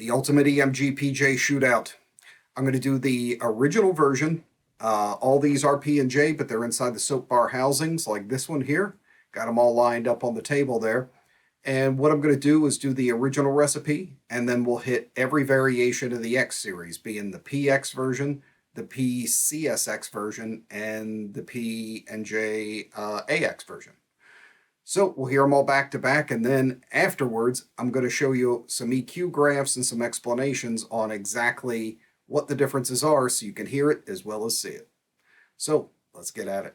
the ultimate EMG PJ shootout. I'm going to do the original version. All these are P&J, but they're inside the soap bar housings like this one here. Got them all lined up on the table there. And what I'm going to do is do the original recipe, and then we'll hit every variation of the X series, being the PX version, the PCSX version, and the PJA-X version. So we'll hear them all back to back, and then afterwards, I'm going to show you some EQ graphs and some explanations on exactly what the differences are so you can hear it as well as see it. So let's get at it.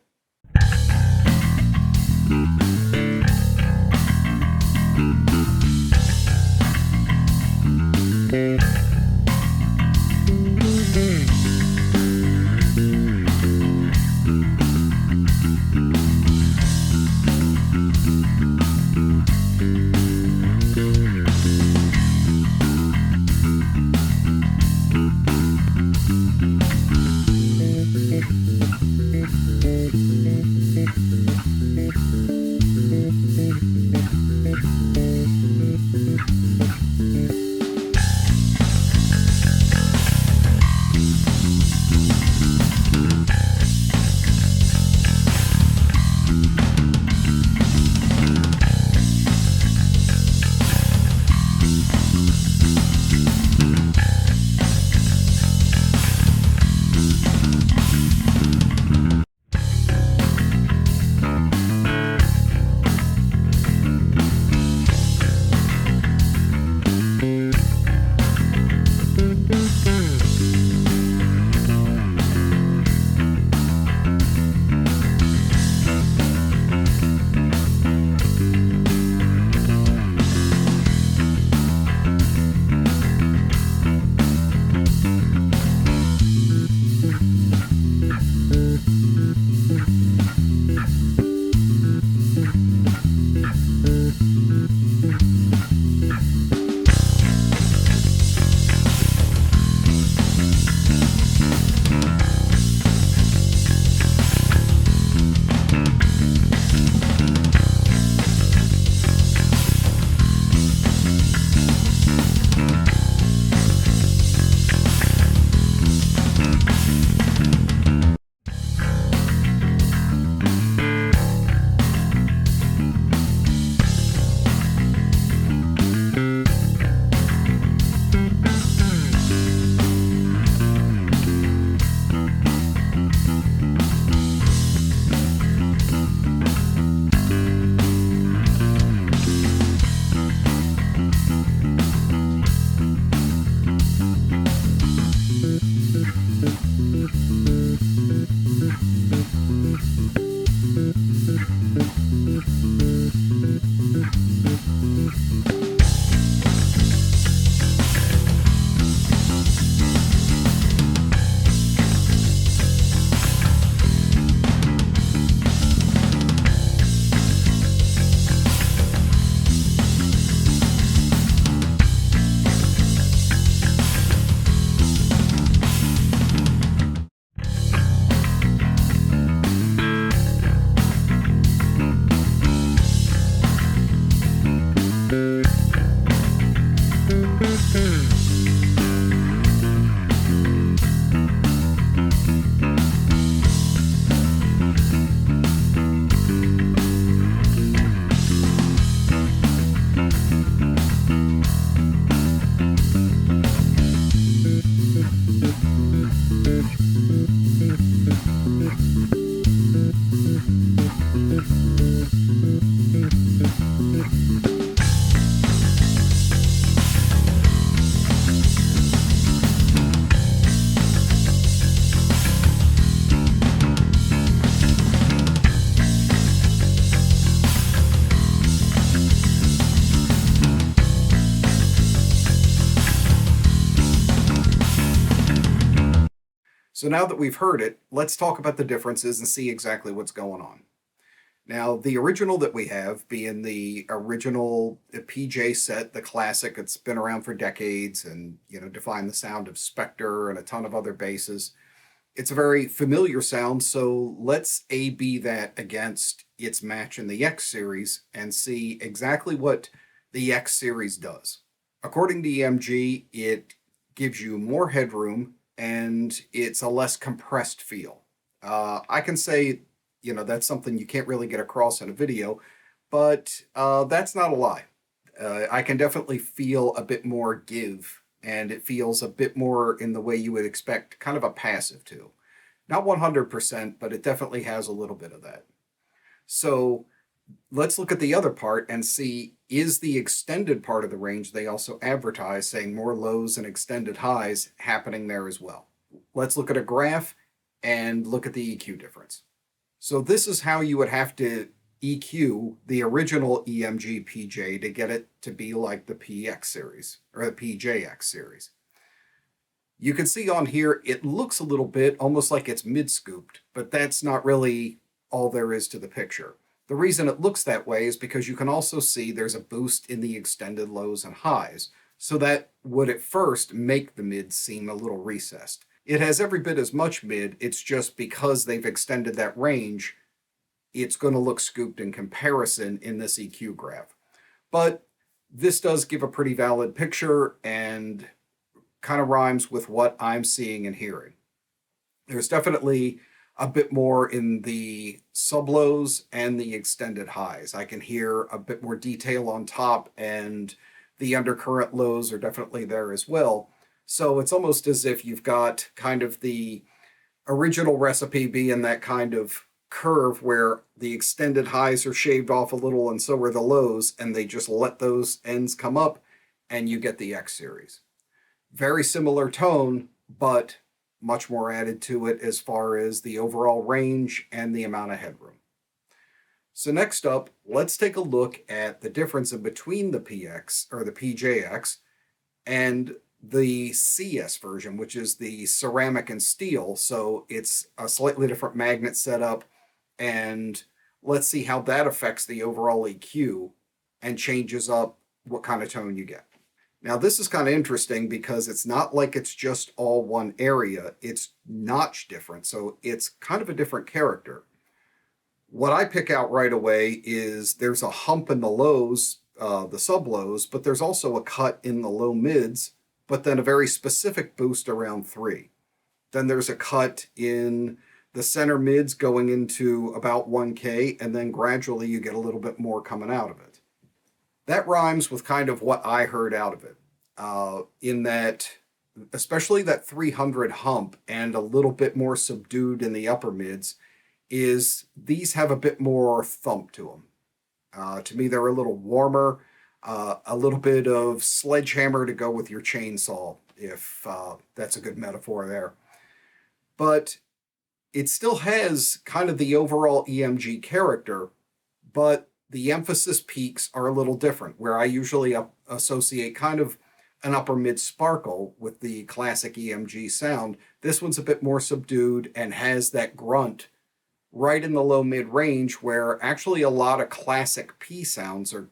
So now that we've heard it, let's talk about the differences and see exactly what's going on. Now, the original that we have being the original PJ set, the classic, it's been around for decades and, defined the sound of Spectre and a ton of other basses. It's a very familiar sound, so let's A/B that against its match in the X series and see exactly what the X series does. According to EMG, it gives you more headroom and it's a less compressed feel. I can say, that's something you can't really get across in a video, but that's not a lie. I can definitely feel a bit more give, and it feels a bit more in the way you would expect kind of a passive to. Not 100%, but it definitely has a little bit of that. So let's look at the other part and see, is the extended part of the range they also advertise saying more lows and extended highs happening there as well? Let's look at a graph and look at the EQ difference. So this is how you would have to EQ the original EMG PJ to get it to be like the PX series or the PJX series. You can see on here, it looks a little bit almost like it's mid-scooped, but that's not really all there is to the picture. The reason it looks that way is because you can also see there's a boost in the extended lows and highs. So that would at first make the mids seem a little recessed. It has every bit as much mid, it's just because they've extended that range, it's going to look scooped in comparison in this EQ graph. But this does give a pretty valid picture and kind of rhymes with what I'm seeing and hearing. There's definitely a bit more in the sub-lows and the extended highs. I can hear a bit more detail on top, and the undercurrent lows are definitely there as well. So it's almost as if you've got kind of the original recipe being that kind of curve where the extended highs are shaved off a little and so are the lows, and they just let those ends come up and you get the X series. Very similar tone, but much more added to it as far as the overall range and the amount of headroom. So next up, let's take a look at the difference in between the PX or the PJX and the CS version, which is the ceramic and steel. So it's a slightly different magnet setup, and let's see how that affects the overall EQ and changes up what kind of tone you get. Now, this is kind of interesting because it's not like it's just all one area. It's notch different, so it's kind of a different character. What I pick out right away is there's a hump in the lows, the sub-lows, but there's also a cut in the low mids, but then a very specific boost around 3. Then there's a cut in the center mids going into about 1K, and then gradually you get a little bit more coming out of it. That rhymes with kind of what I heard out of it, in that, especially that 300 hump and a little bit more subdued in the upper mids, is these have a bit more thump to them. To me, they're a little warmer, a little bit of sledgehammer to go with your chainsaw, if that's a good metaphor there. But it still has kind of the overall EMG character, but the emphasis peaks are a little different, where I usually associate kind of an upper mid sparkle with the classic EMG sound. This one's a bit more subdued and has that grunt right in the low mid range, where actually a lot of classic P sounds are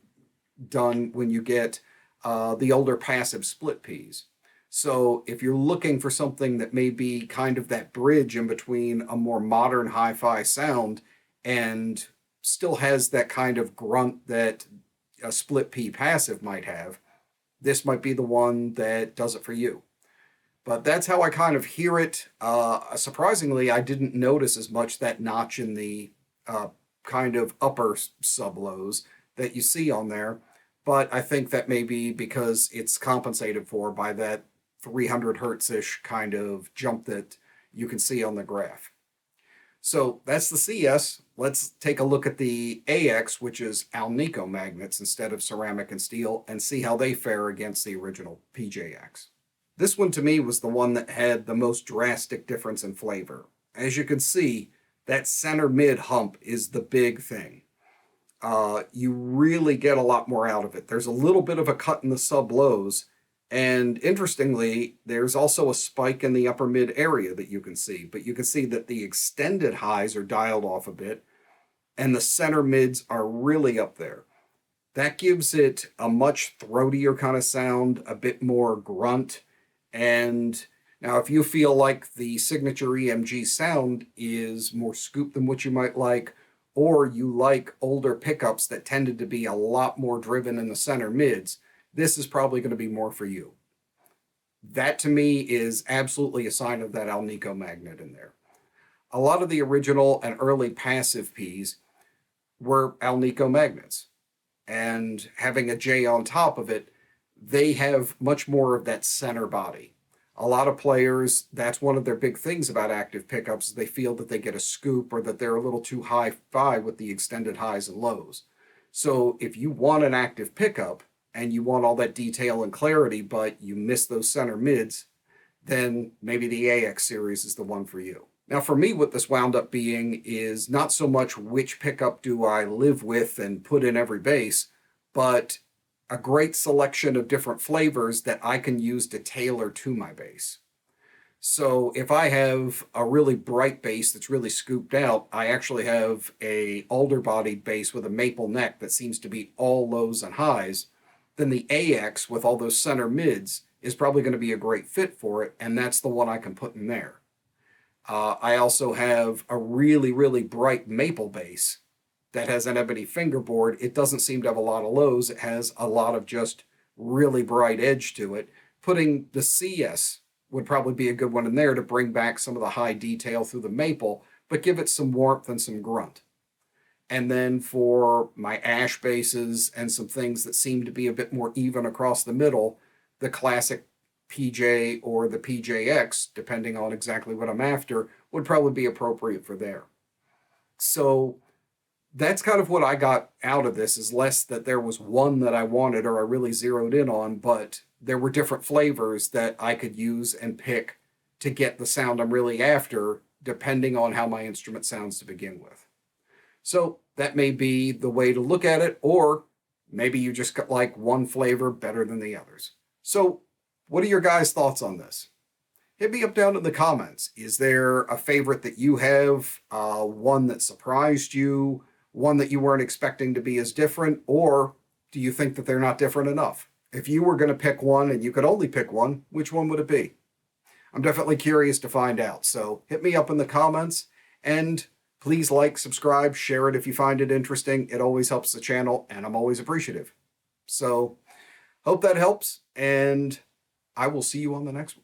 done when you get the older passive split Ps. So if you're looking for something that may be kind of that bridge in between a more modern hi-fi sound and still has that kind of grunt that a split P passive might have, this might be the one that does it for you. But that's how I kind of hear it. Surprisingly, I didn't notice as much that notch in the kind of upper sub-lows that you see on there. But I think that may be because it's compensated for by that 300 hertz-ish kind of jump that you can see on the graph. So that's the CS. Let's take a look at the AX, which is Alnico magnets instead of ceramic and steel, and see how they fare against the original PJX. This one to me was the one that had the most drastic difference in flavor. As you can see, that center mid hump is the big thing. You really get a lot more out of it. There's a little bit of a cut in the sub-lows, and interestingly, there's also a spike in the upper mid area that you can see, but you can see that the extended highs are dialed off a bit, and the center mids are really up there. That gives it a much throatier kind of sound, a bit more grunt. And now if you feel like the signature EMG sound is more scoop than what you might like, or you like older pickups that tended to be a lot more driven in the center mids, this is probably going to be more for you. That to me is absolutely a sign of that Alnico magnet in there. A lot of the original and early passive Ps were Alnico magnets. And having a J on top of it, they have much more of that center body. A lot of players, that's one of their big things about active pickups, is they feel that they get a scoop or that they're a little too hi-fi with the extended highs and lows. So if you want an active pickup and you want all that detail and clarity, but you miss those center mids, then maybe the AX series is the one for you. Now for me, what this wound up being is not so much which pickup do I live with and put in every bass, but a great selection of different flavors that I can use to tailor to my bass. So if I have a really bright bass that's really scooped out, I actually have a alder-bodied bass with a maple neck that seems to be all lows and highs, then the AX with all those center mids is probably going to be a great fit for it, and that's the one I can put in there. I also have a really, really bright maple bass that has an ebony fingerboard. It doesn't seem to have a lot of lows. It has a lot of just really bright edge to it. Putting the CS would probably be a good one in there to bring back some of the high detail through the maple, but give it some warmth and some grunt. And then for my ash basses and some things that seem to be a bit more even across the middle, the classic PJ or the PJX, depending on exactly what I'm after, would probably be appropriate for there. So that's kind of what I got out of this, is less that there was one that I wanted or I really zeroed in on, but there were different flavors that I could use and pick to get the sound I'm really after, depending on how my instrument sounds to begin with. So that may be the way to look at it, or maybe you just like one flavor better than the others. So what are your guys' thoughts on this? Hit me up down in the comments. Is there a favorite that you have, one that surprised you, one that you weren't expecting to be as different, or do you think that they're not different enough? If you were going to pick one and you could only pick one, which one would it be? I'm definitely curious to find out. So hit me up in the comments, and please like, subscribe, share it if you find it interesting. It always helps the channel, and I'm always appreciative. So hope that helps, and I will see you on the next one.